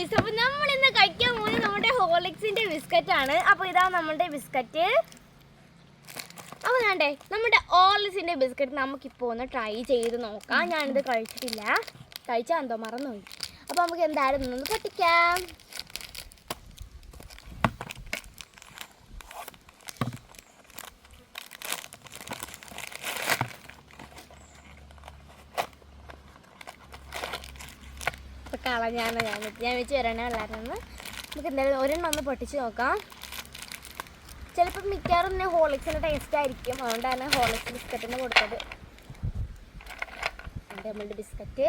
Guys, അപ്പോൾ നമ്മൾ ഇന്ന് കഴിക്കാൻ പോകുന്നത് നമ്മുടെ ഹോർലിക്സിന്റെ ബിസ്ക്കറ്റ് ആണ്. അപ്പോൾ ഇതാണ് നമ്മുടെ ബിസ്ക്കറ്റ്. അപ്പോൾ വേണ്ടേ നമ്മുടെ ഹോർലിക്സിന്റെ ബിസ്ക്കറ്റ് നമുക്കിപ്പോൾ ഒന്ന് ട്രൈ ചെയ്ത് നോക്കാം. ഞാനിത് കഴിച്ചിട്ടില്ല, കഴിച്ചാൽ എന്തോ മറന്നുപോയി. അപ്പോൾ നമുക്ക് എന്തായാലും ഒന്ന് പൊട്ടിക്കാം. ഞാൻ വെച്ച് വരണേ ഉള്ളായിരുന്നു. നമുക്ക് എന്തായാലും ഒരെണ്ണം ഒന്ന് പൊട്ടിച്ച് നോക്കാം. ചിലപ്പോൾ മിക്കവാറും തന്നെ ഹോർലിക്സിൻ്റെ ടേസ്റ്റ് ആയിരിക്കും, അതുകൊണ്ടാണ് ഹോർലിക്സ് ബിസ്ക്കറ്റിന് കൊടുത്തത്. നമ്മളുടെ ബിസ്ക്കറ്റ്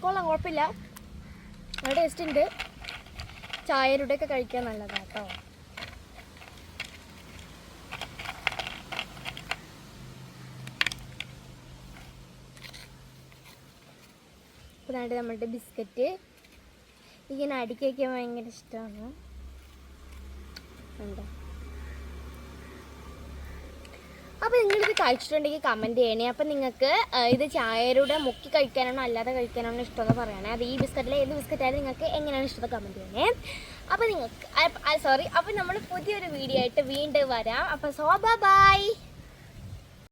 കൊള്ളാം, കുഴപ്പമില്ല, നല്ല ടേസ്റ്റ് ഉണ്ട്. ചായയുടെ ഒക്കെ കഴിക്കാൻ നല്ലതാണ് കേട്ടോ. ഇപ്പോഴാണ് നമ്മളുടെ ബിസ്ക്കറ്റ് ഇങ്ങനെ അടുക്കി വയ്ക്കാൻ ഭയങ്കര ഇഷ്ടമാണ്. ഉണ്ടോ? അപ്പോൾ നിങ്ങളിത് കഴിച്ചിട്ടുണ്ടെങ്കിൽ കമൻറ്റ് ചെയ്യണേ. അപ്പം നിങ്ങൾക്ക് ഇത് ചായയുടെ മുക്കി കഴിക്കാനാണോ അല്ലാതെ കഴിക്കാനാണോ ഇഷ്ടമെന്ന് പറയണേ. അത് ഈ ബിസ്ക്കറ്റിലെ ഏത് ബിസ്ക്കറ്റായാലും നിങ്ങൾക്ക് എങ്ങനെയാണ് ഇഷ്ടം കമൻറ്റ് ചെയ്യണേ. അപ്പോൾ നിങ്ങൾക്ക് അപ്പോൾ നമ്മൾ പുതിയൊരു വീഡിയോ ആയിട്ട് വീണ്ടും വരാം. അപ്പോൾ ബൈ.